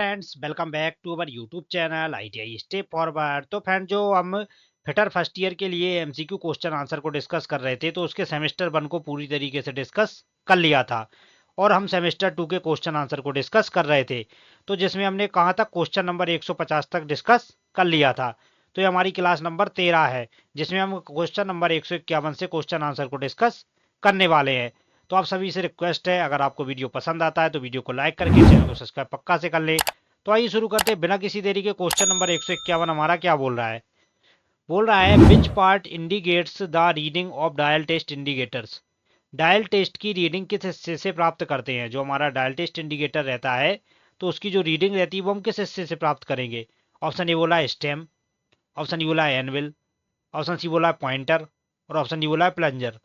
Friends welcome back to our YouTube channel ITI step forward. तो friend जो हम fitter first year के लिए एमसीक्यू क्वेश्चन आंसर को डिस्कस कर रहे थे, तो उसके सेमेस्टर 1 को पूरी तरीके से डिस्कस कर लिया था और हम सेमेस्टर 2 के क्वेश्चन आंसर को डिस्कस कर रहे थे, तो जिसमें हमने कहाँ तक क्वेश्चन नंबर 150 तक डिस्कस कर लिया था। तो ये हमारी क्लास नंबर 13 है, जिसमें हम क्वेश्चन नंबर 151 से क्वेश्चन आंसर को डिस्कस करने वाले हैं। तो आप सभी से रिक्वेस्ट है, अगर आपको वीडियो पसंद आता है तो वीडियो को लाइक करके चैनल को सब्सक्राइब पक्का से कर ले। तो आइए शुरू करते हैं बिना किसी देरी के। क्वेश्चन नंबर 151 हमारा क्या बोल रहा है? बोल रहा है which part indicates the reading of dial test indicators. Dial test की रीडिंग किस हिस्से से प्राप्त करते हैं? जो हमारा डायल टेस्ट इंडिकेटर रहता है, तो उसकी जो रीडिंग रहती है वो हम किस हिस्से से प्राप्त करेंगे? ऑप्शन ए बोला है स्टेम, ऑप्शन ई बोला है एनविल, ऑप्शन सी बोला है पॉइंटर और ऑप्शन डी बोला है प्लंजर।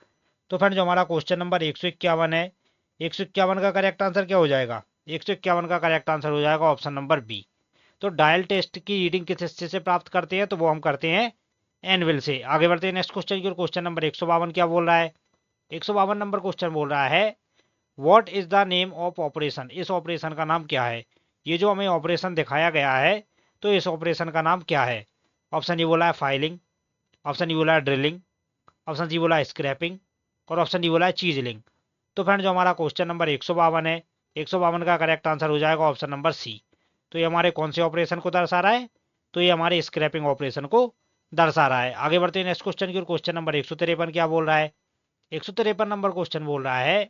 तो फ्रेंड जो हमारा क्वेश्चन नंबर 151 है, 151 का करेक्ट आंसर क्या हो जाएगा? 151 का करेक्ट आंसर हो जाएगा ऑप्शन नंबर बी। तो डायल टेस्ट की रीडिंग किस हिस्से से प्राप्त करते हैं? तो वो हम करते हैं एनविल से। आगे बढ़ते हैं नेक्स्ट क्वेश्चन की ओर। क्वेश्चन नंबर 152 क्या बोल रहा है? 152 नंबर क्वेश्चन बोल रहा है what is the name of operation. इस ऑपरेशन का नाम क्या है? ये जो हमें ऑपरेशन दिखाया गया है, तो इस ऑपरेशन का नाम क्या है? ऑप्शन ए बोला है फाइलिंग, ऑप्शन ई बोला है ड्रिलिंग, ऑप्शन सी बोला है स्क्रैपिंग और ऑप्शन डी बोला है चीजलिंग। तो फ्रेंड जो हमारा क्वेश्चन नंबर 152 है, 152 का करेक्ट आंसर हो जाएगा ऑप्शन नंबर सी। तो ये हमारे कौन से ऑपरेशन को दर्शा रहा है? तो ये हमारे स्क्रैपिंग ऑपरेशन को दर्शा रहा है। आगे बढ़ते हैं नेक्स्ट क्वेश्चन की ओर। क्वेश्चन नंबर 153 क्या बोल रहा है? 153 नंबर क्वेश्चन बोल रहा है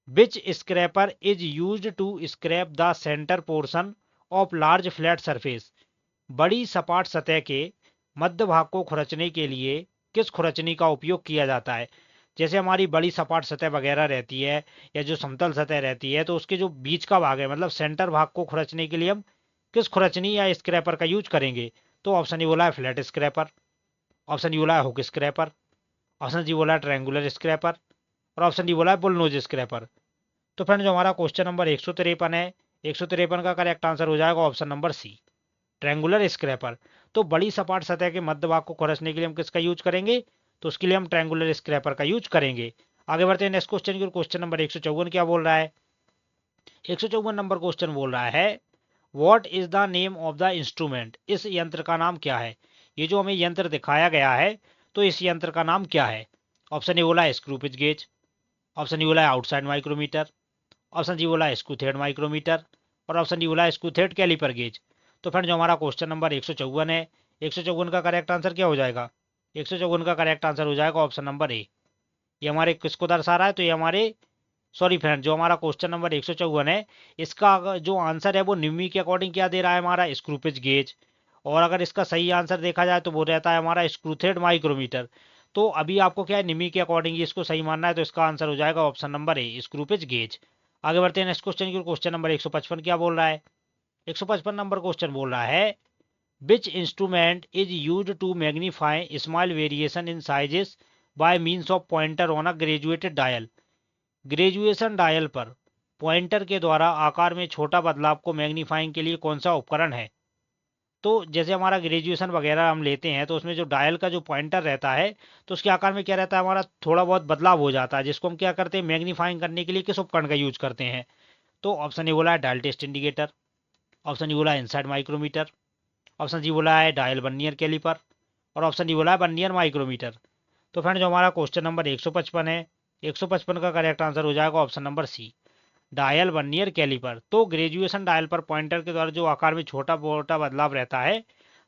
which scraper is used to scrape the centre portion of large flat surface. बड़ी सपाट सतह के मध्य भाग को खुरचने के लिए किस खुरचनी का उपयोग किया जाता है? जैसे हमारी बड़ी सपाट सतह वगैरह रहती है या जो समतल सतह रहती है, तो उसके जो बीच का भाग है, मतलब सेंटर भाग को खुरचने के लिए हम किस खुरचनी या स्क्रैपर का यूज करेंगे? तो ऑप्शन ए बोला है फ्लैट स्क्रैपर, ऑप्शन डी बोला है हुक स्क्रैपर, ऑप्शन सी बोला है ट्रायंगुलर स्क्रैपर और ऑप्शन डी बोला है बुलनोज स्क्रैपर। तो फ्रेंड जो हमारा क्वेश्चन नंबर 153 है, 153 का करेक्ट आंसर हो जाएगा option number C, triangular scraper. तो बड़ी सपाट सतह के मध्य भाग को खुरचने के लिए हम किसका यूज करेंगे? तो उसके लिए हम ट्रायंगुलर स्क्रैपर का यूज करेंगे। आगे बढ़ते हैं नेक्स्ट क्वेश्चन की। क्वेश्चन नंबर 154 क्या बोल रहा है? 154 नंबर क्वेश्चन बोल रहा है what is the name of the instrument. इस यंत्र का नाम क्या है? ये जो हमें यंत्र दिखाया गया है, तो इस यंत्र का नाम क्या है? ऑप्शन ए बोला है screw pitch gauge, option D बोला है आउटसाइड माइक्रोमीटर, ऑप्शन डी बोला है स्क्रू थ्रेड माइक्रोमीटर और ऑप्शन डी बोला है स्क्रू थ्रेड कैलिपर गेज। तो फ्रेंड जो हमारा क्वेश्चन नंबर 154 है, 154 का करेक्ट आंसर क्या हो जाएगा? 154 का करेक्ट आंसर हो जाएगा ऑप्शन नंबर ए। ये हमारे किसको दर्शा रहा है? तो ये हमारे, सॉरी फ्रेंड, जो हमारा क्वेश्चन नंबर 154 है, इसका जो आंसर है वो निम्मी के अकॉर्डिंग क्या दे रहा है? हमारा स्क्रू पिच गेज। और अगर इसका सही आंसर देखा जाए तो वो रहता है हमारा स्क्रू थ्रेड माइक्रोमीटर। तो अभी आपको क्या है, निम्मी के अकॉर्डिंग इसको सही मानना है, तो इसका आंसर हो जाएगा option number A, screw pitch gauge. आगे बढ़ते हैं नेक्स्ट क्वेश्चन की। क्वेश्चन नंबर 155 क्या बोल रहा है? 155 नंबर क्वेश्चन बोल रहा है which instrument is use to magnify small variation in sizes by means of pointer on a graduated dial. Graduation dial पर पॉइंटर के द्वारा आकार में छोटा बदलाव को मैग्नीफाइंग के लिए कौन सा उपकरण है? तो जैसे हमारा ग्रेजुएशन वगैरह हम लेते हैं, तो उसमें जो डायल का जो पॉइंटर रहता है, तो उसके आकार में क्या रहता है, हमारा थोड़ा बहुत बदलाव हो जाता है, जिसको हम क्या करते हैं, मैग्नीफाइंग करने के लिए किस उपकरण का यूज करते हैं? तो ऑप्शन ए बोला है dial test indicator, option E बोला है इनसाइड माइक्रोमीटर, ऑप्शन सी बोला है डायल वर्नियर कैलिपर और ऑप्शन डी बोला है वर्नियर माइक्रोमीटर। तो फ्रेंड जो हमारा क्वेश्चन नंबर 155 है, 155 का करेक्ट आंसर हो जाएगा option number C, dial vernier caliper. तो ग्रेजुएशन डायल पर पॉइंटर के द्वारा जो आकार में छोटा मोटा बदलाव रहता है,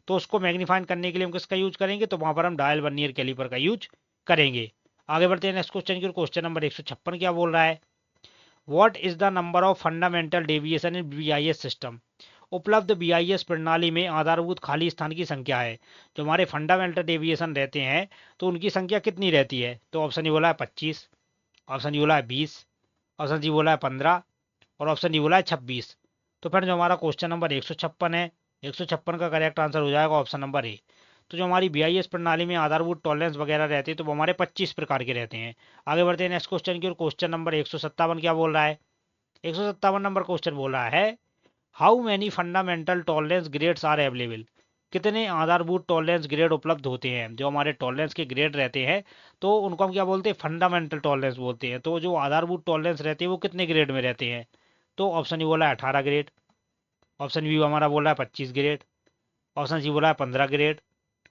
तो उसको मैग्नीफाइंग करने के लिए हम किसका यूज करेंगे? तो वहां पर हम डायल वर्नियर कैलिपर का यूज करेंगे। आगे बढ़ते हैं नेक्स्ट क्वेश्चन की। क्वेश्चन नंबर 156 क्या बोल रहा है? What is the number of fundamental deviation in BIS system. उपलब्ध बीआईएस प्रणाली में आधारभूत खाली स्थान की संख्या है। जो हमारे फंडामेंटल डेविएशन रहते हैं, तो उनकी संख्या कितनी रहती है? तो ऑप्शन ए बोला है 25, ऑप्शन डी बोला है 20, ऑप्शन सी बोला है 15 और ऑप्शन डी बोला है 26। तो फ्रेंड जो हमारा क्वेश्चन नंबर 156 है, 156 का करेक्ट आंसर हो जाएगा ऑप्शन नंबर ए। तो जो हमारी बीआईएस प्रणाली में आधारभूत टॉलरेंस वगैरह रहती है, तो वो हमारे 25 प्रकार के रहते हैं। आगे बढ़ते हैं नेक्स्ट क्वेश्चन की ओर। क्वेश्चन नंबर 157 क्या बोल रहा है? 157 नंबर क्वेश्चन बोल रहा है how many fundamental tolerance grades are available. कितने आधारभूत टॉलरेंस ग्रेड उपलब्ध होते हैं? जो हमारे टॉलरेंस के ग्रेड रहते हैं, तो उनको हम क्या बोलते हैं? फंडामेंटल टॉलरेंस बोलते हैं। तो जो आधारभूत टॉलरेंस रहते हैं वो कितने ग्रेड में रहते हैं? तो ऑप्शन ई बोला है 18 ग्रेड, ऑप्शन बी हमारा बोल रहा है 25 ग्रेड, ऑप्शन सी बोला है 15 ग्रेड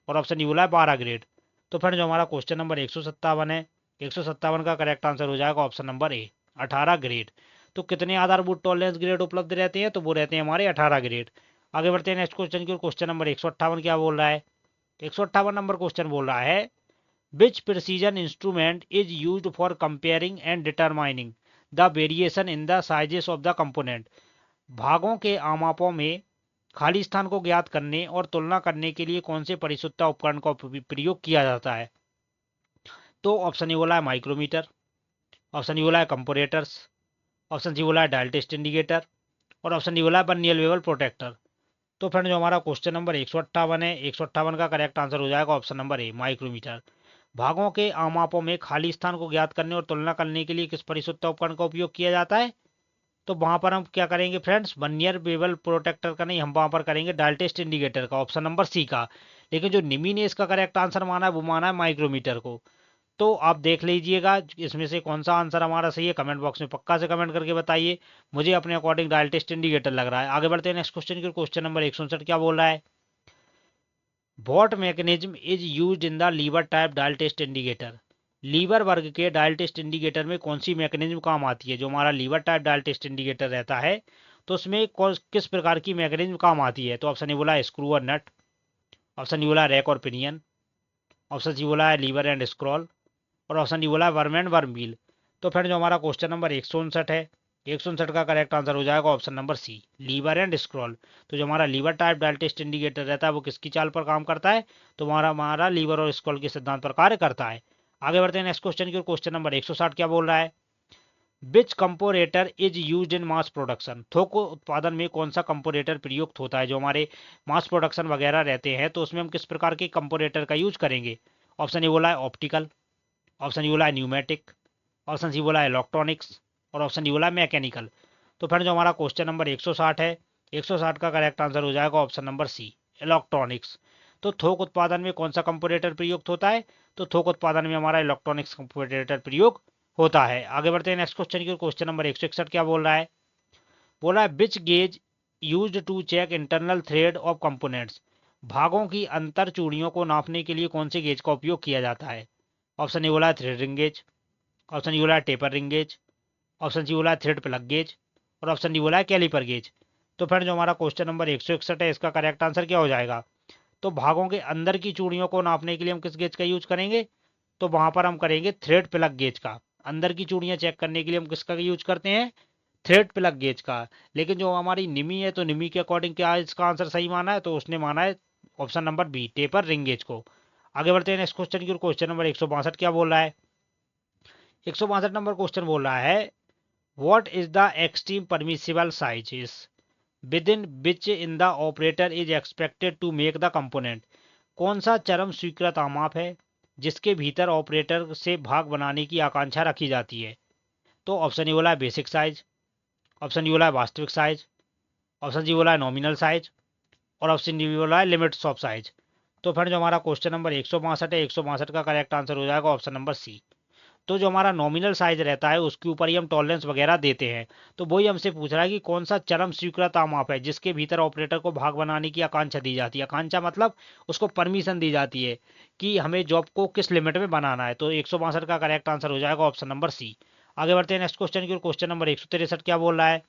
और ऑप्शन डी बोला है 12 ग्रेड। तो फ्रेंड जो हमारा क्वेश्चन नंबर 157 है, 157 का करेक्ट आंसर हो जाएगा ऑप्शन नंबर ए, 18 ग्रेड। तो कितने आधारभूत टॉलरेंस ग्रेड उपलब्ध रहते हैं, तो वो रहते हैं हमारे 18 ग्रेड। आगे बढ़ते हैं नेक्स्ट क्वेश्चन की। क्वेश्चन नंबर 158 क्या बोल रहा है, 158 नंबर क्वेश्चन बोल रहा है which precision instrument is used for comparing and determining the variation in the sizes of the component. भागों के आमापों में खाली स्थान को ज्ञात करने और तुलना करने के लिए कौन से परिशुद्धता उपकरण का प्रयोग किया जाता है। तो ऑप्शन ए बोला है माइक्रोमीटर, ऑप्शन डी बोला है कंपोरेटर्स, ऑप्शन सी बोला है डायल टेस्ट इंडिकेटर और ऑप्शन डी बोला है बर्नियर लेवल प्रोटेक्टर। तो फ्रेंड जो हमारा क्वेश्चन नंबर 158 है, 158 का करेक्ट आंसर हो जाएगा ऑप्शन नंबर ए, माइक्रोमीटर। भागों के आमापों में खाली स्थान को ज्ञात करने और तुलना करने के लिए किस परिशुद्धता उपकरण का उपयोग किया जाता है, तो वहां पर हम क्या करेंगे फ्रेंड्स, बर्नियर लेवल प्रोटेक्टर का नहीं, हम वहां पर करेंगे डायल टेस्ट इंडिकेटर का, ऑप्शन नंबर सी का। लेकिन जो निमी ने इसका करेक्ट आंसर माना है वो माना है माइक्रोमीटर को। तो आप देख लीजिएगा इसमें से कौन सा आंसर हमारा सही है, कमेंट बॉक्स में पक्का से कमेंट करके बताइए। मुझे अपने अकॉर्डिंग डायल टेस्ट इंडिकेटर लग रहा है। आगे बढ़ते हैं नेक्स्ट क्वेश्चन की। क्वेश्चन नंबर 159 क्या बोल रहा है, what mechanism is used in the lever type dial test indicator. Lever वर्ग के डायल टेस्ट इंडिकेटर में कौन सी मैकेनिज्म काम आती है। जो हमारा lever type dial test indicator रहता है तो उसमें किस प्रकार की मैकेनिज्म काम आती है। तो ऑप्शन ए बोला है स्क्रू और नट, ऑप्शन डी बोला है रैक और पिनियन, ऑप्शन सी बोला है लीवर एंड स्क्रॉल और ऑप्शन डी बोला है वर्म एंड वर्म व्हील। तो फ्रेंड जो हमारा क्वेश्चन नंबर 159 है, 159 का करेक्ट आंसर हो जाएगा option number C, lever and scroll. तो जो हमारा lever type dial test indicator रहता है वो किसकी चाल पर काम करता है, तो हमारा हमारा लीवर और स्क्रॉल के सिद्धांत पर कार्य करता है। आगे बढ़ते हैं नेक्स्ट क्वेश्चन की। क्वेश्चन नंबर 160 क्या बोल रहा है, which comparator is used in mass production. थोक उत्पादन में कौन सा कंपोरेटर प्रयुक्त होता है। जो हमारे मास प्रोडक्शन वगैरह रहते हैं तो उसमें हम किस प्रकार के कंपोरेटर का यूज करेंगे। ऑप्शन ए बोला है ऑप्टिकल, ऑप्शन डी बोला है न्यूमेटिक, ऑप्शन सी बोला है इलेक्ट्रॉनिक्स और ऑप्शन डी बोला है मैकेनिकल। तो फ्रेंड जो हमारा क्वेश्चन नंबर 160 है, 160 का करेक्ट आंसर हो जाएगा ऑप्शन नंबर सी, इलेक्ट्रॉनिक्स। तो थोक उत्पादन में कौन सा कंपोरेटर प्रयुक्त होता है, तो थोक उत्पादन में हमारा इलेक्ट्रॉनिक्स कंपोरेटर प्रयोग होता है। आगे बढ़ते हैं नेक्स्ट क्वेश्चन की। क्वेश्चन नंबर 161 क्या बोल रहा है, बोल रहा है which gauge used to check internal thread of components. भागों की अंतर चूड़ियों को नापने के लिए कौन से गेज का उपयोग किया जाता है। ऑप्शन ए बोला है thread ring gauge, option D बोला है taper ring gauge, option C बोला है थ्रेड प्लग गेज और ऑप्शन डी बोला है कैलिपर गेज। तो फ्रेंड जो हमारा क्वेश्चन नंबर 161 है इसका करेक्ट आंसर क्या हो जाएगा, तो भागों के अंदर की चूड़ियों को नापने के लिए हम किस गेज का यूज करेंगे, तो वहां पर हम करेंगे थ्रेड प्लग गेज का। अंदर की चूड़ियां चेक करने के लिए हम किसका यूज करते हैं, थ्रेड प्लग गेज का। लेकिन जो हमारी निमी है तो निमी के अकॉर्डिंग क्या इसका आंसर सही माना है, तो उसने माना है option number B, taper ring gauge को। आगे बढ़ते हैं नेक्स्ट क्वेश्चन की। क्वेश्चन नंबर 162 क्या बोल रहा है, 162 नंबर क्वेश्चन बोल रहा है what is the extreme permissible sizes with in which in the operator is expected to make the component. कौन सा चरम स्वीकृत आमाप है जिसके भीतर ऑपरेटर से भाग बनाने की आकांक्षा रखी जाती है। तो ऑप्शन ए बोला है बेसिक साइज, ऑप्शन डी बोला है वास्तविक साइज, ऑप्शन सी बोला है नॉमिनल साइज और ऑप्शन डी बोला है लिमिट्स ऑफ साइज। तो फ्रेंड जो हमारा क्वेश्चन नंबर 162 है, 162 का करेक्ट आंसर हो जाएगा ऑप्शन नंबर सी। तो जो हमारा नॉमिनल साइज रहता है उसके ऊपर ही हम टॉलरेंस वगैरह देते हैं। तो वही हमसे पूछ रहा है कि कौन सा चरम स्वीकृत आमाप है जिसके भीतर ऑपरेटर को भाग बनाने की आकांक्षा दी जाती है। आकांक्षा मतलब उसको परमिशन दी जाती है कि हमें जॉब को किस लिमिट में बनाना है। तो 162 का करेक्ट आंसर हो जाएगा ऑप्शन नंबर सी। आगे बढ़ते हैं नेक्स्ट क्वेश्चन की। क्वेश्चन नंबर 163 क्या बोल रहा है,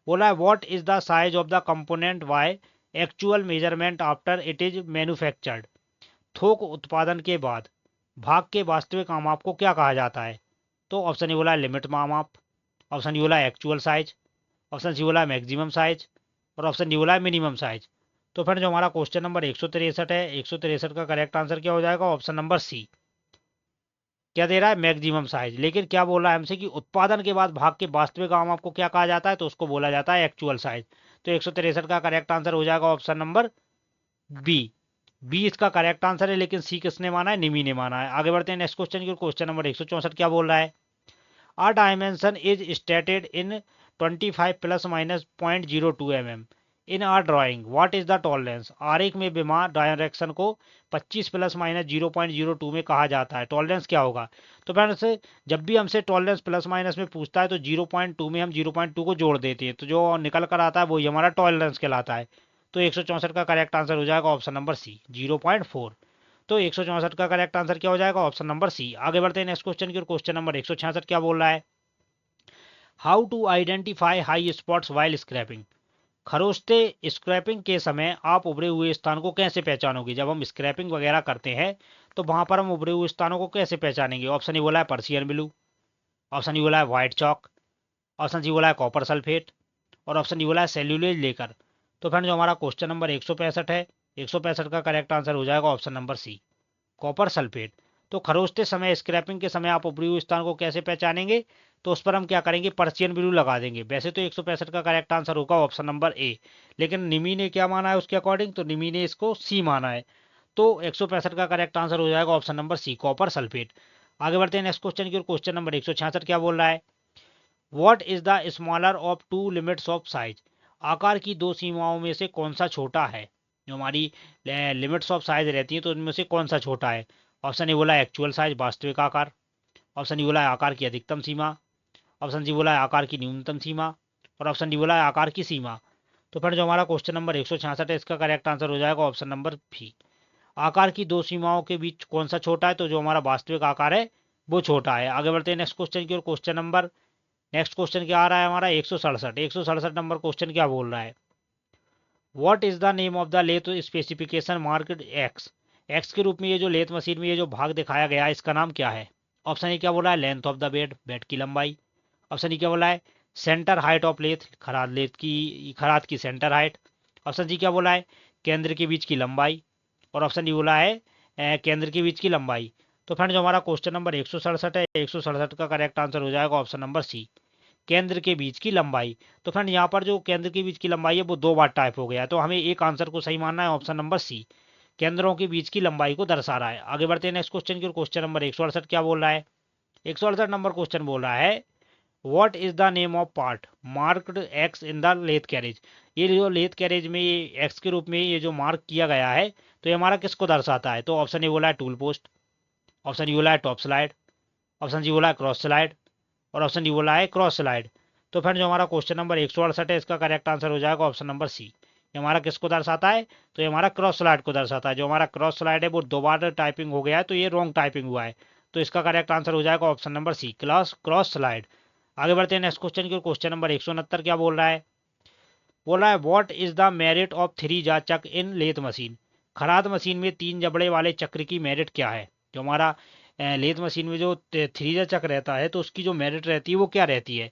बोला है what is the size of the component why actual measurement after it is manufactured. थोक उत्पादन के बाद भाग के वास्तविक आमाप को क्या कहा जाता है। तो ऑप्शन ए बोला है लिमिट आमाप, ऑप्शन डी बोला है एक्चुअल साइज, ऑप्शन सी बोला है मैक्सिमम साइज और ऑप्शन डी बोला है मिनिमम साइज। तो फ्रेंड जो हमारा क्वेश्चन नंबर 163 है, 163 का करेक्ट आंसर क्या हो जाएगा, ऑप्शन नंबर सी। क्या दे रहा है, मैक्सिमम साइज। लेकिन क्या बोल रहा है हमसे कि उत्पादन के बाद भाग के वास्तविक आमाप को क्या कहा जाता है, तो उसको बोला जाता है एक्चुअल साइज। तो 163 का करेक्ट आंसर हो जाएगा ऑप्शन नंबर बी, बी इसका करेक्ट आंसर है। लेकिन सी किसने माना है, निमी ने माना है। आगे बढ़ते हैं नेक्स्ट क्वेश्चन की। क्वेश्चन नंबर 164 क्या बोल रहा है, अ dimension is stated in 25 ± 0.02 mm। In are drawing what is the tolerance, आरेख में विमा डायरेक्शन को 25 प्लस माइनस 0.02 में कहा जाता है, टॉलरेंस क्या होगा। तो फ्रेंड्स जब भी हमसे टॉलरेंस प्लस माइनस में पूछता है तो 0.2 में हम 0.2 को जोड़ देते हैं, तो जो निकल कर आता है वही हमारा टॉलरेंस कहलाता है। तो 164 का करेक्ट आंसर हो जाएगा ऑप्शन नंबर सी 0.4। तो 164 का करेक्ट आंसर क्या हो जाएगा, ऑप्शन नंबर सी। आगे बढ़ते हैं नेक्स्ट क्वेश्चन की ओर। क्वेश्चन नंबर 166 क्या बोल रहा है, how to identify high spots while scraping, खरोंचते स्क्रैपिंग के समय आप उभरे हुए स्थान को कैसे पहचानोगे। जब हम स्क्रैपिंग वगैरह करते हैं तो वहां पर हम उभरे हुए स्थानों को कैसे पहचानेंगे। ऑप्शन ए बोला है पर्सियन ब्लू, ऑप्शन ई बोला है व्हाइट चौक, ऑप्शन सी बोला है कॉपर सल्फेट, और ऑप्शन डी बोला है सेल्यूलेज लेकर। तो फ्रेंड जो हमारा क्वेश्चन नंबर 165 है, 165 का करेक्ट आंसर हो जाएगा option number C copper sulphate. तो खरोचते समय स्क्रैपिंग के समय आप ऊपरी हुए स्थान को कैसे पहचानेंगे, तो उस पर हम क्या करेंगे, पर्सियन ब्लू लगा देंगे। वैसे तो 165 का करेक्ट आंसर होगा ऑप्शन नंबर ए, लेकिन निमी ने क्या माना है उसके अकॉर्डिंग, तो निमी ने इसको सी माना है। तो 165 का करेक्ट आंसर हो जाएगा option number C copper sulphate. आगे बढ़ते हैं नेक्स्ट क्वेश्चन की ओर। क्वेश्चन नंबर 166 क्या बोल रहा है, what is the smaller of to limits of size, आकार की दो सीमाओं में से कौन सा छोटा है। जो हमारी लिमिट्स ऑफ साइज रहती है तो उनमें से कौन सा छोटा है। ऑप्शन ए बोला है एक्चुअल साइज वास्तविक आकार, ऑप्शन ई बोला है आकार की अधिकतम सीमा, ऑप्शन सी बोला है आकार की न्यूनतम सीमा, और ऑप्शन डी बोला है आकार की सीमा। तो फिर जो हमारा क्वेश्चन नंबर 166 है इसका करेक्ट आंसर हो जाएगा ऑप्शन नंबर बी आकार की दो सीमाओं के बीच कौन सा छोटा है। तो जो हमारा वास्तविक आकार है वो छोटा है। आगे बढ़ते हैं नेक्स्ट क्वेश्चन की ओर। नेक्स्ट क्वेश्चन क्या आ रहा है हमारा 167 नंबर क्वेश्चन क्या बोल रहा है, what is the name of the lathe specification marked X, X के रूप में ये जो लेथ मशीन में ये जो भाग दिखाया गया है इसका नाम क्या है। ऑप्शन ए क्या बोला है length of the bed, bed की लंबाई, ऑप्शन ई क्या बोला है सेंटर हाइट ऑफ लेथ, खराद की सेंटर हाइट, ऑप्शन जी क्या बोला है केंद्र के बीच की लंबाई, और ऑप्शन डी बोला है केंद्र के बीच की लंबाई। तो फ्रेंड जो हमारा क्वेश्चन नंबर 167 है, 167 का करेक्ट आंसर हो जाएगा ऑप्शन नंबर सी केंद्र के बीच की लंबाई। तो फ्रेंड यहाँ पर जो केंद्र के बीच की लंबाई है वो दो बार टाइप हो गया है, तो हमें एक आंसर को सही मानना है, ऑप्शन नंबर सी केंद्रों के बीच की लंबाई को दर्शा रहा है। आगे बढ़ते हैं नेक्स्ट क्वेश्चन की। क्वेश्चन नंबर 168 क्या बोल रहा है, 168 नंबर क्वेश्चन बोल रहा है what is the name of part marked X in the lathe carriage, ये जो लेथ कैरेज में ये एक्स के रूप में ये जो मार्क किया गया है तो ये हमारा किसको दर्शाता है। तो ऑप्शन ए बोला है टूल पोस्ट, ऑप्शन ई बोला है टॉप स्लाइड, ऑप्शन जी बोला है क्रॉस स्लाइड, और ऑप्शन डी बोला है क्रॉस स्लाइड। तो फ्रेंड जो हमारा क्वेश्चन नंबर 168 है इसका करेक्ट आंसर हो जाएगा ऑप्शन नंबर सी, ये हमारा किसको दर्शाता है, तो ये हमारा क्रॉस स्लाइड को दर्शाता है। जो हमारा क्रॉस स्लाइड है वो दोबारा टाइपिंग हो गया है तो ये रॉन्ग टाइपिंग हुआ है, तो इसका करेक्ट आंसर हो जाएगा option number C cross slide. आगे बढ़ते हैं नेक्स्ट क्वेश्चन की। क्वेश्चन नंबर 169 क्या बोल रहा है, बोल रहा है what is the merit of three jaw chuck in lathe machine, खराद मशीन में तीन जबड़े वाले चक्र की मेरिट क्या है। जो हमारा लेथ मशीन में जो थ्री जा चक्र रहता है तो उसकी जो मेरिट रहती है वो क्या रहती है।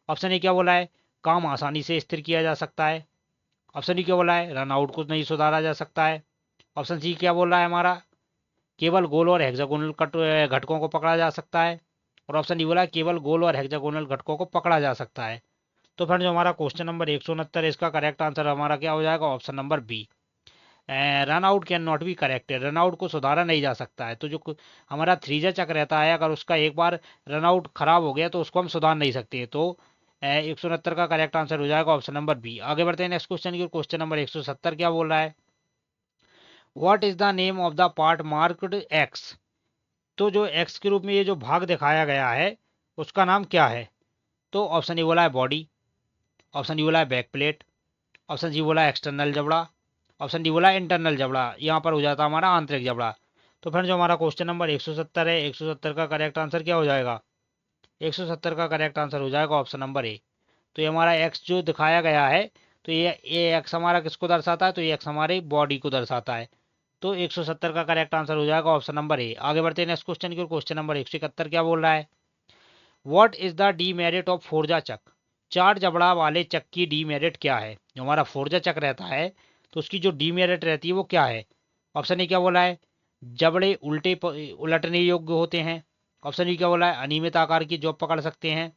ऑप्शन ए क्या बोला है काम आसानी से स्थिर किया जा सकता है, ऑप्शन डी क्या बोला है रन आउट को नहीं सुधारा जा सकता है, ऑप्शन सी क्या बोल रहा है हमारा केवल गोल और हेक्सागोनल घटकों को पकड़ा जा सकता है, और ऑप्शन डी बोला है केवल गोल और हेक्सागोनल घटकों को पकड़ा जा सकता है। तो फ्रेंड जो हमारा क्वेश्चन नंबर 169 है इसका करेक्ट आंसर हमारा क्या हो जाएगा option number be run out can not be corrected, run out को सुधारा नहीं जा सकता है। तो जो हमारा थ्रीजा चक्र रहता है अगर उसका एक बार रन आउट खराब हो गया तो उसको हम सुधार नहीं सकते। तो 169 का करेक्ट आंसर हो जाएगा ऑप्शन नंबर बी। आगे बढ़ते हैं नेक्स्ट क्वेश्चन की। क्वेश्चन नंबर 170 क्या बोल रहा है, what is the name of the part marked x, तो जो एक्स के रूप में ये जो भाग दिखाया गया है उसका नाम क्या है। तो ऑप्शन ए बोला है बॉडी, ऑप्शन डी बोला है बैक प्लेट, ऑप्शन जी बोला है एक्सटर्नल जबड़ा, ऑप्शन डी बोला है इंटरनल जबड़ा, यहाँ पर हो जाता है हमारा आंतरिक जबड़ा। तो फ्रेंड जो हमारा क्वेश्चन नंबर 170 है, 170 का करेक्ट आंसर क्या हो जाएगा, 170 का करेक्ट आंसर हो जाएगा ऑप्शन नंबर ए। तो ये हमारा एक्स जो दिखाया गया है तो ये एक्स हमारा किसको दर्शाता है, तो ये एक्स हमारे बॉडी को दर्शाता है। तो 170 का करेक्ट आंसर हो जाएगा ऑप्शन नंबर ए। आगे बढ़ते हैं नेक्स्ट क्वेश्चन की। क्वेश्चन नंबर 171 क्या बोल रहा है, what is the demerit of four jaw chuck, चार जबड़ा वाले चक की डीमेरिट क्या है। जो हमारा फोर्जा चक रहता है तो उसकी जो डीमेरिट रहती है वो क्या है। ऑप्शन ए क्या बोला है जबड़े उलटने योग्य होते हैं, ऑप्शन ई क्या बोला है अनियमित आकार की जॉब पकड़ सकते हैं,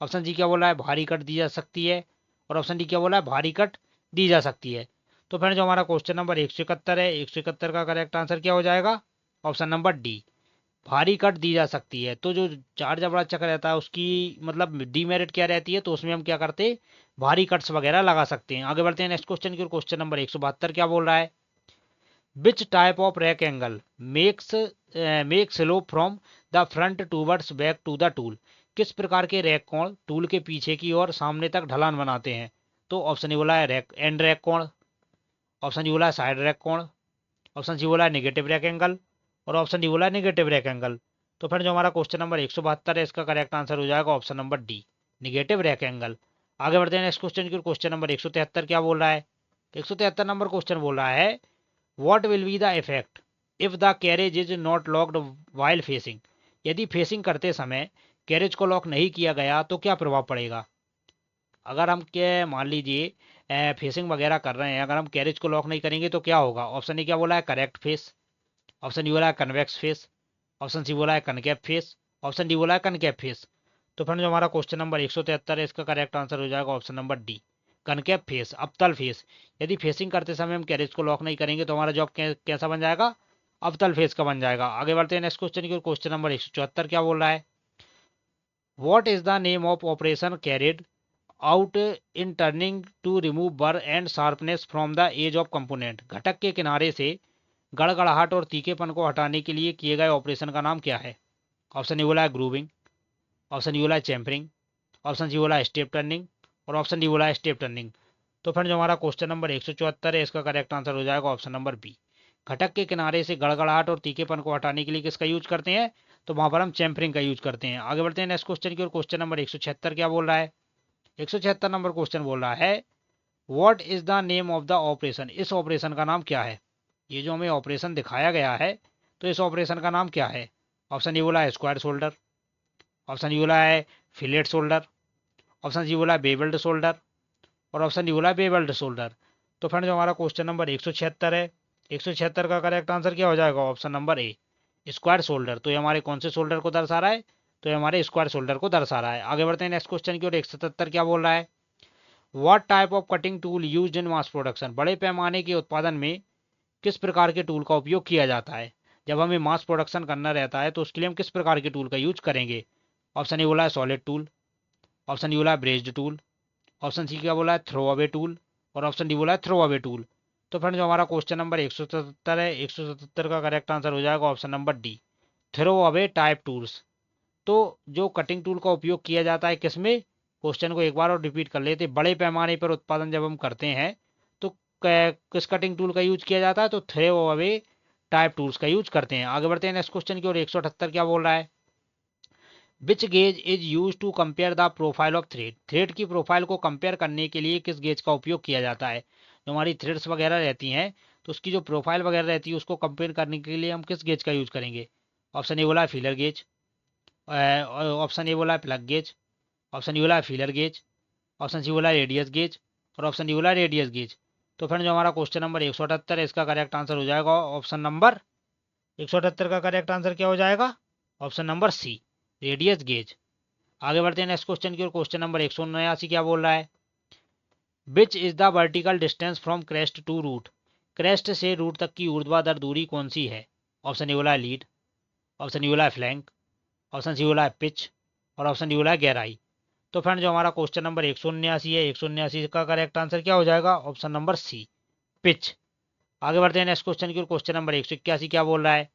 ऑप्शन जी क्या बोला है भारी कट दी जा सकती है, और ऑप्शन डी क्या बोला है भारी कट दी जा सकती है। तो फ्रेंड जो हमारा क्वेश्चन नंबर 171 है, 171 का करेक्ट आंसर क्या हो जाएगा ऑप्शन नंबर डी भारी कट दी जा सकती है। तो जो चार जबड़ा चक्र रहता है उसकी मतलब डीमेरिट क्या रहती है, तो उसमें हम क्या करते हैं, भारी कट्स वगैरह लगा सकते हैं। आगे बढ़ते हैं नेक्स्ट क्वेश्चन की ओर। क्वेश्चन नंबर 172 क्या बोल रहा है, which type of rake angle makes make slow from the front towards back to the tool. किस प्रकार के रैक कोण टूल के पीछे की ओर सामने तक ढलान बनाते हैं। तो ऑप्शन ए बोला है रैक एंड रैक कोण, ऑप्शन डी बोला है साइड रैक कोण, ऑप्शन सी बोला है नेगेटिव रैक एंगल, और ऑप्शन डी बोला है नेगेटिव रैक एंगल। तो फिर जो हमारा क्वेश्चन नंबर 172 है इसका करेक्ट आंसर हो जाएगा option number D, negative rack angle. आगे बढ़ते हैं नेक्स्ट क्वेश्चन की। क्वेश्चन नंबर 173 क्या बोल रहा है, 173 नंबर क्वेश्चन बोल रहा है, what will be the effect if the carriage is not locked while facing. यदि फेसिंग करते समय कैरेज को लॉक नहीं किया गया तो क्या प्रभाव पड़ेगा। अगर हम क्या मान लीजिए फेसिंग वगैरह कर रहे हैं, अगर हम कैरेज को लॉक नहीं करेंगे तो क्या होगा। ऑप्शन ए क्या बोला है, करेक्ट फेस, ऑप्शन डी बोला है कन्वेक्स फेस, ऑप्शन सी बोला है कनकेव फेस, ऑप्शन डी बोला है कनकेव फेस। तो फ्रेंड जो हमारा क्वेश्चन नंबर 173 है इसका करेक्ट आंसर हो जाएगा option number D, concave face, अवतल फेस। यदि फेसिंग करते समय हम कैरेज को लॉक नहीं करेंगे तो हमारा जॉब कैसा बन जाएगा, अवतल फेस का बन जाएगा। आगे बढ़ते हैं नेक्स्ट क्वेश्चन की। क्वेश्चन नंबर 174 क्या बोल रहा है, what is the name of operation carried out in turning to remove burr and sharpness from the edge of component. घटक के किनारे से गड़गड़ाहट और तीखेपन को हटाने के लिए किए गए ऑपरेशन का नाम क्या है। ऑप्शन ए बोला है ग्रूविंग, ऑप्शन डी बोला है चैम्परिंग, ऑप्शन सी बोला है स्टेप टर्निंग, और ऑप्शन डी बोला है स्टेप टर्निंग। तो फ्रेंड जो हमारा क्वेश्चन नंबर 174 है इसका करेक्ट आंसर हो जाएगा ऑप्शन नंबर बी, घटक के किनारे से गड़गड़ाहट और तीखेपन को हटाने के लिए किसका यूज करते हैं, तो वहां पर हम चैम्परिंग का यूज करते हैं। आगे बढ़ते हैं नेक्स्ट क्वेश्चन की ओर। क्वेश्चन नंबर 176 क्या बोल रहा है, 176 नंबर क्वेश्चन बोल रहा है, what is the name of the operation. इस ऑपरेशन का नाम क्या है। ये जो हमें ऑपरेशन दिखाया गया है तो इस ऑपरेशन का नाम क्या है। ऑप्शन ए बोला है स्क्वायर शोल्डर, ऑप्शन डी बोला है फिलेट शोल्डर, ऑप्शन सी बोला है बेबल्ड शोल्डर, और ऑप्शन डी बोला है बेबल्ड शोल्डर। तो फ्रेंड जो हमारा क्वेश्चन नंबर 176 है, 176 का करेक्ट आंसर क्या हो जाएगा, option number A, square shoulder. तो ये हमारे कौन से शोल्डर को दर्शा रहा है, तो ये हमारे स्क्वायर शोल्डर को दर्शा रहा है। आगे बढ़ते हैं नेक्स्ट क्वेश्चन की ओर। 177 क्या बोल रहा है, what type of cutting tool used in mass production. बड़े पैमाने के उत्पादन में किस प्रकार के टूल का उपयोग किया जाता है। जब हमें मास प्रोडक्शन करना रहता है तो उसके लिए हम किस प्रकार के टूल का यूज करेंगे। ऑप्शन ए बोला है सॉलिड टूल, ऑप्शन डी बोला है ब्रेस्ड टूल, ऑप्शन सी क्या बोला है थ्रो अवे टूल, और ऑप्शन डी बोला है थ्रो अवे टूल। तो फ्रेंड जो हमारा क्वेश्चन नंबर 177 है, 177 का करेक्ट आंसर हो जाएगा option number D, throw away type tools. तो जो कटिंग टूल का उपयोग किया जाता है किसमें, क्वेश्चन को एक बार और रिपीट कर लेते, बड़े पैमाने पर उत्पादन जब हम करते हैं तो किस कटिंग टूल का यूज किया जाता है, तो थ्रो अवे टाइप टूल्स का यूज करते हैं। आगे बढ़ते हैं नेक्स्ट क्वेश्चन की ओर। 178 क्या बोल रहा है, which gauge is use to compare the profile of thread. Thread की प्रोफाइल को कंपेयर करने के लिए किस गेज का उपयोग किया जाता है। जो हमारी थ्रेड्स वगैरह रहती हैं तो उसकी जो प्रोफाइल वगैरह रहती है उसको कंपेयर करने के लिए हम किस गेज का यूज करेंगे। ऑप्शन ए बोला है फीलर गेज, ऑप्शन ए बोला है प्लग गेज, ऑप्शन डी बोला है फीलर गेज, ऑप्शन सी बोला है रेडियस गेज, और ऑप्शन डी बोला है रेडियस गेज। तो फ्रेंड जो हमारा क्वेश्चन नंबर 178 है इसका करेक्ट आंसर हो जाएगा ऑप्शन नंबर 178 का करेक्ट आंसर क्या हो जाएगा, option number C, radius gauge. आगे बढ़ते हैं नेक्स्ट क्वेश्चन की ओर। क्वेश्चन नंबर 179 क्या बोल रहा है, which is the vertical distance from crest to root. Crest से रूट तक की ऊर्ध्वाधर दूरी कौन सी है। ऑप्शन ए बोला है लीड, ऑप्शन डी बोला है फ्लैंक, ऑप्शन सी बोला है पिच, और ऑप्शन डी बोला है गहराई। तो फ्रेंड जो हमारा क्वेश्चन नंबर 179 है, 179 का करेक्ट आंसर क्या हो जाएगा, ऑप्शन नंबर सी, पिच। आगे बढ़ते हैं नेक्स्ट क्वेश्चन की ओर। क्वेश्चन नंबर 181 क्या बोल रहा है,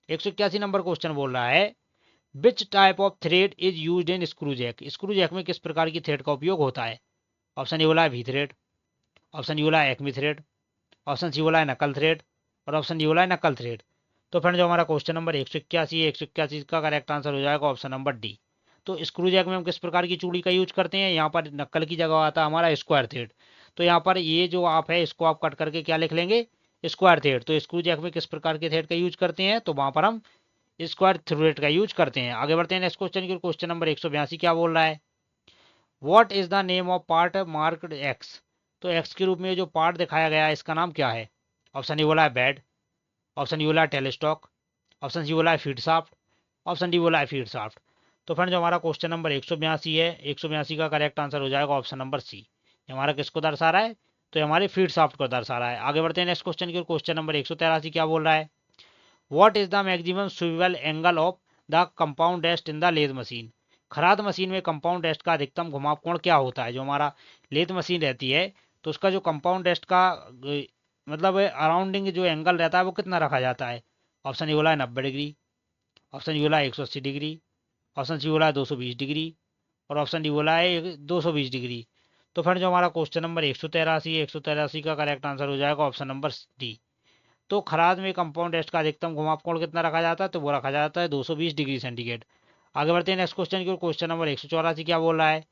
181 नंबर क्वेश्चन बोल रहा है, which type of thread is used in screw jack. Screw jack में किस प्रकार की थ्रेड का उपयोग होता है। ऑप्शन ए बोला है वी थ्रेड, ऑप्शन डी बोला है एक्मी थ्रेड, ऑप्शन सी बोला है नकल थ्रेड, और ऑप्शन डी बोला है नकल थ्रेड। तो फ्रेंड जो हमारा क्वेश्चन नंबर 181 है, 181 का करेक्ट आंसर हो जाएगा ऑप्शन नंबर डी। तो स्क्रू जैक में हम किस प्रकार की चूड़ी का यूज करते हैं, यहाँ पर नक्कल की जगह आता है हमारा स्क्वायर थ्रेड। तो यहाँ पर ये जो आप है इसको आप कट करके क्या लिख लेंगे, स्क्वायर थ्रेड। तो स्क्रू जैक में किस प्रकार के थ्रेड का यूज करते हैं, तो वहां पर हम स्क्वायर थ्रेड का यूज करते हैं। आगे बढ़ते हैं नेक्स्ट क्वेश्चन की। क्वेश्चन नंबर 182 क्या बोल रहा है, what is the name of part marked x. तो एक्स के रूप में जो पार्ट दिखाया गया है इसका नाम क्या है। ऑप्शन ए बोला है बेड, ऑप्शन डी बोला है टेलीस्टॉक, ऑप्शन सी बोला है फीड शाफ्ट, ऑप्शन डी बोला है फीड शाफ्ट। तो फ्रेंड जो हमारा क्वेश्चन नंबर 182 है, 182 का करेक्ट आंसर हो जाएगा ऑप्शन नंबर सी। ये हमारा किसको दर्शा रहा है, तो ये हमारे फीड शाफ्ट को दर्शा रहा है। आगे बढ़ते हैं नेक्स्ट क्वेश्चन की। क्वेश्चन नंबर 183 क्या बोल रहा है, what is the maximum swivel angle of the compound rest in the lathe machine. खराद मशीन में कंपाउंड डेस्ट का अधिकतम घुमाव कोण क्या होता है? जो हमारा लेथ मशीन रहती है तो उसका जो कंपाउंड डेस्ट का मतलब अराउंडिंग जो एंगल रहता है वो कितना रखा जाता है? ऑप्शन ए बोला है 90 डिग्री, ऑप्शन बी बोला है 180 डिग्री, ऑप्शन सी बोला है 220 डिग्री और ऑप्शन डी बोला है 220 डिग्री। तो फ्रेंड जो हमारा क्वेश्चन नंबर 183 है, 183 का करेक्ट आंसर हो जाएगा ऑप्शन नंबर डी। तो खराद में कंपाउंड डेस्ट का अधिकतम घुमाव कोण कितना रखा जाता है? तो वो रखा जाता है 220 डिग्री सेंटीग्रेड। आगे बढ़ते हैं नेक्स्ट क्वेश्चन की ओर। क्वेश्चन नंबर 184 क्या बोल रहा है?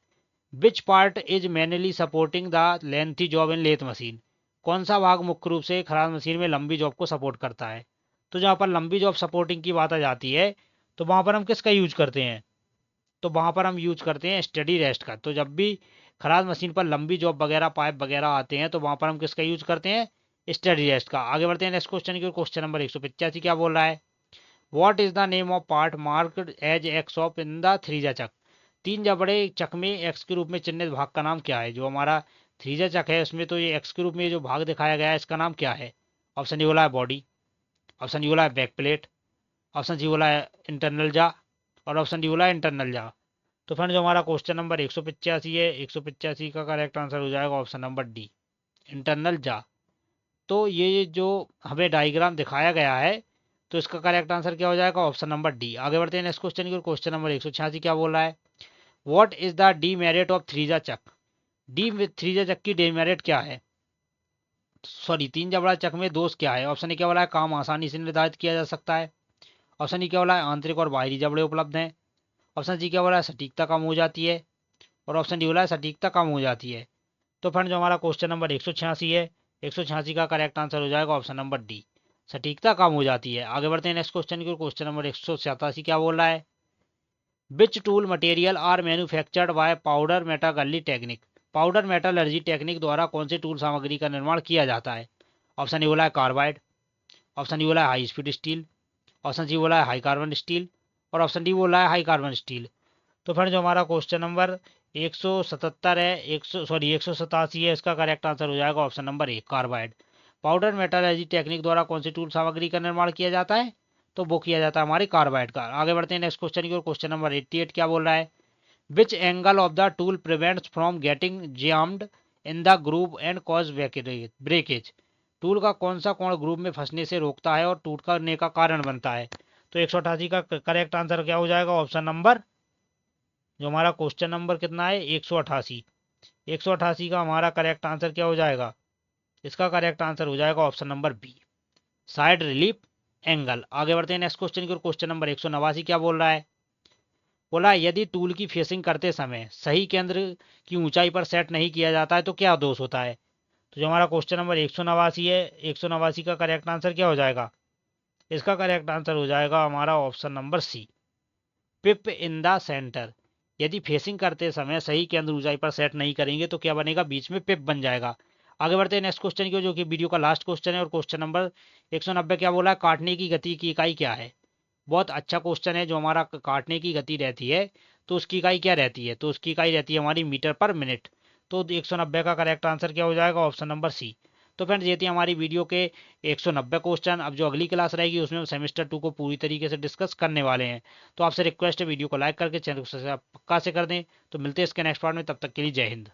Which part is manually supporting the lengthy job in lathe machine. कौन सा भाग मुख्य रूप से खराद मशीन में लंबी जॉब को सपोर्ट करता है? तो जहाँ पर लंबी जॉब सपोर्टिंग की बात आ जाती है तो वहाँ पर हम किसका यूज करते हैं? तो वहाँ पर हम यूज करते हैं स्टडी रेस्ट का। तो जब भी खराद मशीन पर लंबी जॉब वगैरह पाइप वगैरह आते हैं तो वहाँ पर हम किसका यूज करते हैं? स्टडी रेस्ट का। आगे बढ़ते हैं नेक्स्ट क्वेश्चन की ओर। क्वेश्चन नंबर 185 क्या बोल रहा है? What is the name of part marked as x of in the three jaw chuck. तीन जबड़े चक में एक्स के रूप में चिन्हित भाग का नाम क्या है? जो हमारा थ्रीजा चक है उसमें तो ये एक्स के रूप में जो भाग दिखाया गया है इसका नाम क्या है? ऑप्शन डी बोला है बॉडी, ऑप्शन डी बोला है बैक प्लेट, ऑप्शन सी बोला है इंटरनल जा और ऑप्शन डी बोला है इंटरनल जा। तो फ्रेंड जो हमारा क्वेश्चन नंबर 185 है, 185 का करेक्ट आंसर हो जाएगा ऑप्शन नंबर डी, इंटरनल जा। तो ये जो हमें डायग्राम दिखाया गया है तो इसका करेक्ट आंसर क्या हो जाएगा? Option number D. आगे बढ़ते हैं नेक्स्ट क्वेश्चन की ओर। क्वेश्चन नंबर 186 क्या बोल रहा है? What is the demerit of three jaw chuck. The three jaw chuck की डीमेरिट क्या है? सॉरी, तीन जबड़ा चक में दोष क्या है? ऑप्शन ए क्या बोला है? काम आसानी से निर्धारित किया जा सकता है। ऑप्शन ई क्या बोला है? आंतरिक और बाहरी जबड़े उपलब्ध हैं। ऑप्शन सी क्या बोला है? सटीकता कम हो जाती है और ऑप्शन डी बोला है सटीकता कम हो जाती है। तो फ्रेंड जो हमारा क्वेश्चन नंबर 186 है, 186 का करेक्ट आंसर हो जाएगा ऑप्शन नंबर डी, सटीकता कम हो जाती है। आगे बढ़ते हैं नेक्स्ट क्वेश्चन की ओर। क्वेश्चन नंबर 187 क्या बोल रहा है? Which tool material are manufactured by powder metallurgy technique. Powder metallurgy technique द्वारा कौन सी टूल सामग्री का निर्माण किया जाता है? ऑप्शन ए बोला है कार्बाइड, ऑप्शन डी बोला है high speed steel, option C बोला है हाई कार्बन स्टील और ऑप्शन डी बोला है हाई कार्बन स्टील। तो फ्रेंड जो हमारा क्वेश्चन नंबर 177 है, 187 है, इसका करेक्ट आंसर हो जाएगा option number A, carbide. Powder metallurgy technique द्वारा कौन सी टूल सामग्री का निर्माण किया जाता है? तो वो किया जाता है हमारे कार्बाइड का। आगे बढ़ते हैं नेक्स्ट क्वेश्चन की ओर। क्वेश्चन नंबर 88 क्या बोल रहा है? Which angle of the tool prevents from getting jammed in the groove and cause breakage. Tool का कौन सा कोण ग्रूव में फंसने से रोकता है और टूटने का कारण बनता है? तो 188 का करेक्ट आंसर क्या हो जाएगा? ऑप्शन नंबर, जो हमारा क्वेश्चन नंबर कितना है 188, 188 का हमारा करेक्ट आंसर क्या हो जाएगा? इसका करेक्ट आंसर हो जाएगा option number B, side relief angle. आगे बढ़ते हैं नेक्स्ट क्वेश्चन की ओर। क्वेश्चन नंबर 189 क्या बोल रहा है? बोला यदि टूल की फेसिंग करते समय सही केंद्र की ऊंचाई पर सेट नहीं किया जाता है तो क्या दोष होता है? तो जो हमारा क्वेश्चन नंबर 189 है, 189 का करेक्ट आंसर क्या हो जाएगा? इसका करेक्ट आंसर हो जाएगा हमारा option number C, pip in the centre. यदि फेसिंग करते समय सही केंद्र ऊंचाई पर सेट नहीं करेंगे तो क्या बनेगा? बीच में पिप बन जाएगा। आगे बढ़ते हैं नेक्स्ट क्वेश्चन की ओर, जो कि वीडियो का लास्ट क्वेश्चन है और क्वेश्चन नंबर 190 क्या बोला है? काटने की गति की इकाई क्या है? बहुत अच्छा क्वेश्चन है। जो हमारा काटने की गति रहती है तो उसकी इकाई क्या रहती है? तो उसकी इकाई रहती है हमारी मीटर पर मिनट। तो 190 का करेक्ट आंसर क्या हो जाएगा? Option number C. तो फ्रेंड्स ये थी हमारी वीडियो के 190 क्वेश्चन। अब जो अगली क्लास रहेगी उसमें हम सेमेस्टर 2 को पूरी तरीके से डिस्कस करने वाले हैं। तो आपसे रिक्वेस्ट है वीडियो को लाइक करके चैनल को सब्सक्राइब पक्का से कर दें। तो मिलते हैं इसके नेक्स्ट पार्ट में, तब तक के लिए जय हिंद।